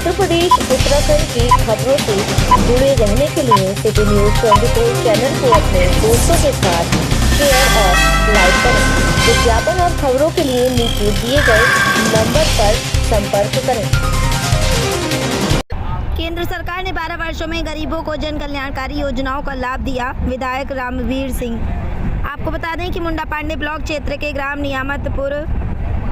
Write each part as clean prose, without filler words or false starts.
उत्तर प्रदेश उत्तराखंड की खबरों से जुड़े रहने के लिए सिटी न्यूज 24 चैनल को अपने दोस्तों के साथ शेयर और लाइक करें। विज्ञापन और खबरों के लिए नीचे दिए गए नंबर पर संपर्क करें। केंद्र सरकार ने 12 वर्षों में गरीबों को जन कल्याणकारी योजनाओं का लाभ दिया, विधायक रामवीर सिंह। आपको बता दें कि मुंडा पांडे ब्लॉक क्षेत्र के ग्राम नियामतपुर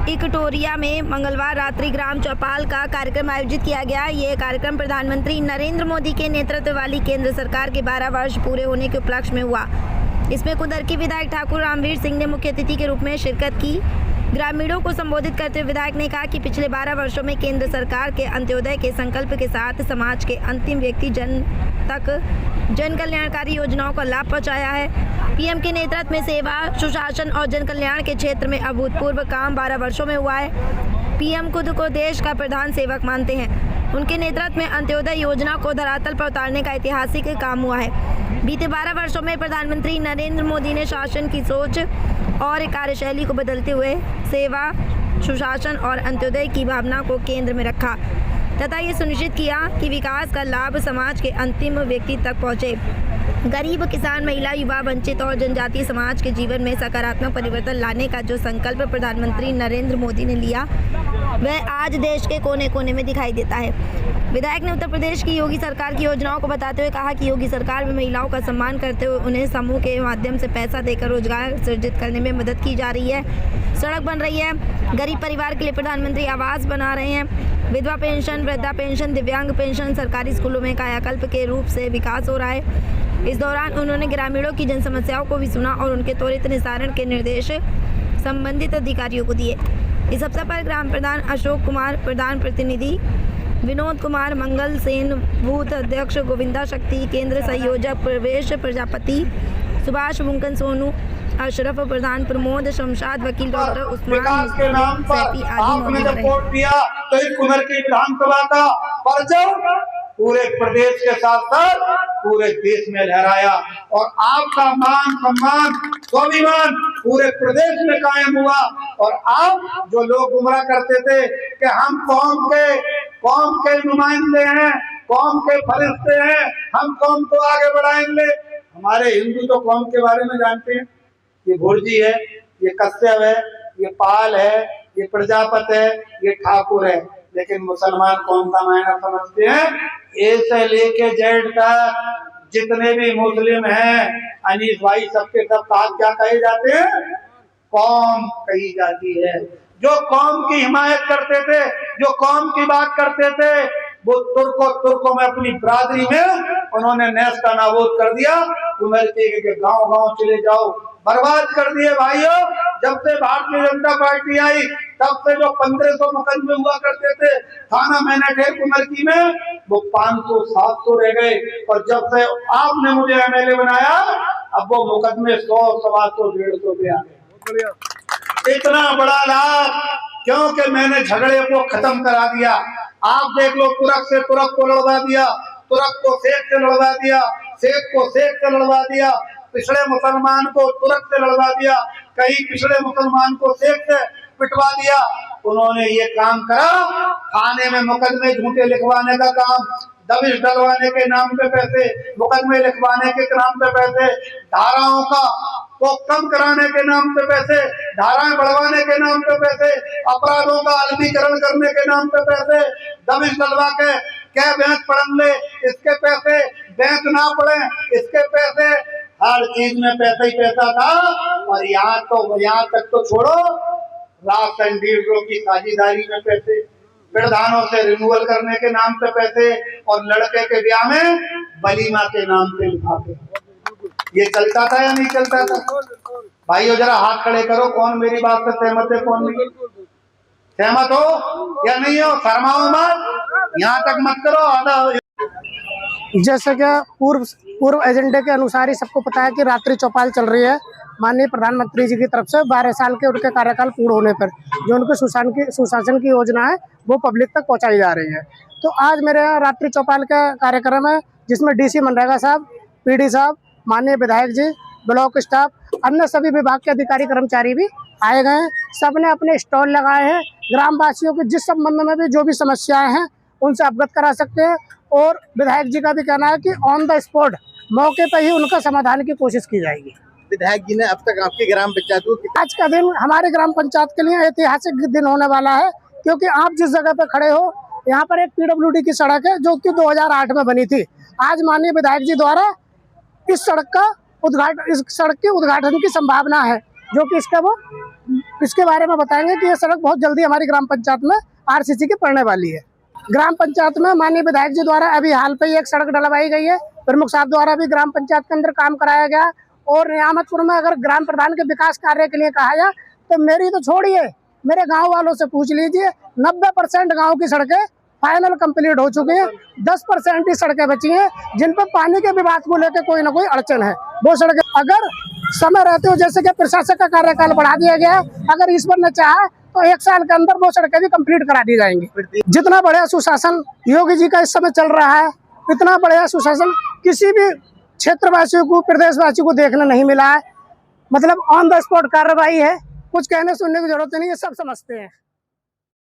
इकटोरिया में मंगलवार रात्रि ग्राम चौपाल का कार्यक्रम आयोजित किया गया। ये कार्यक्रम प्रधानमंत्री नरेंद्र मोदी के नेतृत्व वाली केंद्र सरकार के 12 वर्ष पूरे होने के उपलक्ष्य में हुआ। इसमें कुंदरकी विधायक ठाकुर रामवीर सिंह ने मुख्य अतिथि के रूप में शिरकत की। ग्रामीणों को संबोधित करते हुए विधायक ने कहा कि पिछले 12 वर्षों में केंद्र सरकार के अंत्योदय के संकल्प के साथ समाज के अंतिम व्यक्ति जन तक जन कल्याणकारी योजनाओं का लाभ पहुंचाया है। पीएम के नेतृत्व में सेवा, सुशासन और जन कल्याण के क्षेत्र में अभूतपूर्व काम 12 वर्षों में हुआ है। पीएम खुद को देश का प्रधान सेवक मानते हैं। उनके नेतृत्व में अंत्योदय योजना को धरातल पर उतारने का ऐतिहासिक काम हुआ है। बीते 12 वर्षों में प्रधानमंत्री नरेंद्र मोदी ने शासन की सोच और कार्यशैली को बदलते हुए सेवा, सुशासन और अंत्योदय की भावना को केंद्र में रखा तथा ये सुनिश्चित किया कि विकास का लाभ समाज के अंतिम व्यक्ति तक पहुंचे। गरीब, किसान, महिला, युवा, वंचित और जनजातीय समाज के जीवन में सकारात्मक परिवर्तन लाने का जो संकल्प प्रधानमंत्री नरेंद्र मोदी ने लिया, वह आज देश के कोने कोने में दिखाई देता है। विधायक ने उत्तर प्रदेश की योगी सरकार की योजनाओं को बताते हुए कहा कि योगी सरकार में महिलाओं का सम्मान करते हुए उन्हें समूह के माध्यम से पैसा देकर रोजगार सृजित करने में मदद की जा रही है। सड़क बन रही है, गरीब परिवार के लिए प्रधानमंत्री आवास बना रहे हैं, विधवा पेंशन, वृद्धा पेंशन, दिव्यांग पेंशन, सरकारी स्कूलों में कायाकल्प के रूप से विकास हो रहा है। इस दौरान उन्होंने ग्रामीणों की जन समस्याओं को भी सुना और उनके त्वरित निस्तारण के निर्देश संबंधित अधिकारियों को दिए। इस अवसर पर ग्राम प्रधान अशोक कुमार, प्रधान प्रतिनिधि विनोद कुमार, मंगल सेन, बूथ अध्यक्ष गोविंदा शक्ति, केंद्र संयोजक प्रवेश प्रजापति, सुभाष मुंकन सोनू, अशरफ प्रधान, प्रमोद शमशाद, वकील डॉक्टर उस्मान के नाम पर आपने जब वोट दिया तो इस कुंदरकी विधानसभा का परचम पूरे प्रदेश के साथ साथ पूरे देश में लहराया और आपका मान सम्मान स्वाभिमान पूरे प्रदेश में कायम हुआ। और आप जो लोग गुमराह करते थे कि हम कौम के नुमाइंदे हैं, कौम के फरिश्ते हैं, हम कौम को आगे बढ़ाएंगे। हमारे हिंदू तो कौम के बारे में जानते हैं, ये भुर्जी है, ये कश्यप है, ये पाल है, ये प्रजापति है, ये ठाकुर है। लेकिन मुसलमान कौन का मायना समझते हैं? ए से लेके जेड तक जितने भी मुस्लिम हैं, अनीस भाई, सबके सब साथ क्या कहे जाते हैं? कौम कही जाती है। जो कौम की हिमायत करते थे, जो कौम की बात करते थे, वो तुर्कों में अपनी बरादरी में उन्होंने नेस का नाबूद कर दिया। कुंदरकी के गांव-गांव चले जाओ, बर्बाद कर दिए भाइयों। जब से भारतीय जनता पार्टी आई तब से जो 1500 मुकदमे हुआ करते थे थाना मैनेठेर कुंदरकी में, वो 500-700 रह गए। और जब से आपने मुझे एमएलए बनाया, अब वो मुकदमे 100, 125, 150 पे आ गए। इतना बड़ा लाभ क्योंकि मैंने झगड़े को खत्म करा दिया। आप देख लो, तुरक से तुरक को लड़वा दिया, तुरक को शेख से लड़वा दिया, शेख को शेख से लड़वा दिया, पिछड़े मुसलमान को तुरक से लड़वा दिया, कहीं पिछड़े मुसलमान को शेख से पिटवा दिया। उन्होंने ये काम करा, थाने में मुकदमे झूठे लिखवाने का काम, दबिश डलवाने के नाम पे पैसे, मुकदमे लिखवाने के नाम पे पैसे, धाराओं को कम कराने के नाम पे पैसे, धाराएं बढ़वाने के नाम पे पैसे, अपराधों का अलमीकरण करने के नाम पे पैसे, दबिश डलवा के क्या बैंक पढ़ ले इसके पैसे, बैंक ना पढ़े इसके पैसे, हर चीज में पैसा ही पैसा था। और यहाँ तक तो छोड़ो, राशन डीलरों की साझेदारी में पैसे, प्रधानों से रिन्यूअल करने के नाम पे पैसे, और लड़के के ब्याह में वलीमा के नाम पे लिफाफे। ये चलता था या नहीं चलता था? भाइयों जरा हाथ खड़े करो, कौन मेरी बात से सहमत है, कौन नहीं? सहमत हो या नहीं हो? शर्माओ मत, यहाँ तक मत करो। आधा जैसे कि पूर्व एजेंडे के अनुसार ही सबको पता है कि रात्रि चौपाल चल रही है माननीय प्रधानमंत्री जी की तरफ से 12 साल के उनके कार्यकाल पूर्ण होने पर जो उनके सुशासन की योजना है वो पब्लिक तक पहुंचाई जा रही है। तो आज मेरे यहाँ रात्रि चौपाल का कार्यक्रम है जिसमें डीसी मनरेगा साहब, पीडी साहब, माननीय विधायक जी, ब्लॉक स्टाफ, अन्य सभी विभाग के अधिकारी कर्मचारी भी आए गए हैं। सबने अपने स्टॉल लगाए हैं। ग्रामवासियों के जिस संबंध में भी जो भी समस्याएं हैं उनसे अवगत करा सकते हैं। और विधायक जी का भी कहना है कि ऑन द स्पॉट मौके पर ही उनका समाधान की कोशिश की जाएगी। विधायक जी ने अब तक आपकी ग्राम पंचायत को आज का दिन हमारे ग्राम पंचायत के लिए ऐतिहासिक दिन होने वाला है, क्योंकि आप जिस जगह पे खड़े हो यहाँ पर एक PWD की सड़क है जो कि 2008 में बनी थी। आज माननीय विधायक जी द्वारा इस सड़क के उद्घाटन की संभावना है, जो कि इसके बारे में बताएंगे कि ये सड़क बहुत जल्दी हमारी ग्राम पंचायत में RCC की पड़ने वाली है। ग्राम पंचायत में माननीय विधायक जी द्वारा अभी हाल पे ही एक सड़क डलवाई गई है। प्रमुख साहब द्वारा भी ग्राम पंचायत के अंदर काम कराया गया। और नियामतपुर में अगर ग्राम प्रधान के विकास कार्य के लिए कहा जाए तो मेरी तो छोड़िए, मेरे गांव वालों से पूछ लीजिए, 90% गांव की सड़कें फाइनल कंप्लीट हो चुकी हैं। 10% ही सड़कें बची हैं जिन पर पानी के विभाग को लेकर कोई ना कोई अड़चन है। वो सड़कें अगर समय रहते हो, जैसे कि प्रशासक का कार्यकाल बढ़ा दिया गया, अगर ईश्वर ने चाहा तो 1 साल के अंदर वो सड़कें भी कंप्लीट करा दी जाएंगी। जितना बढ़िया सुशासन योगी जी का इस समय चल रहा है, इतना बढ़िया सुशासन किसी भी क्षेत्रवासियों को, प्रदेशवासियों को देखने नहीं मिला है। मतलब ऑन द स्पॉट कार्रवाई है, कुछ कहने सुनने की जरूरत नहीं है, सब समझते हैं।